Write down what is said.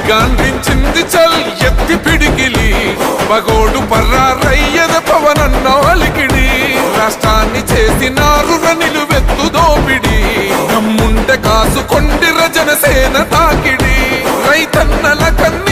గాంధించింది చల్ ఎత్తి పిడికిలి మగోడు పర్రారయ్యద పవనన్న అలికిడి రాష్ట్రాన్ని చేసినారు నిలువెత్తు దోపిడి దమ్ముంటే కాసుకొండిర జనసేన తాకిడి రైతన్నల కన్న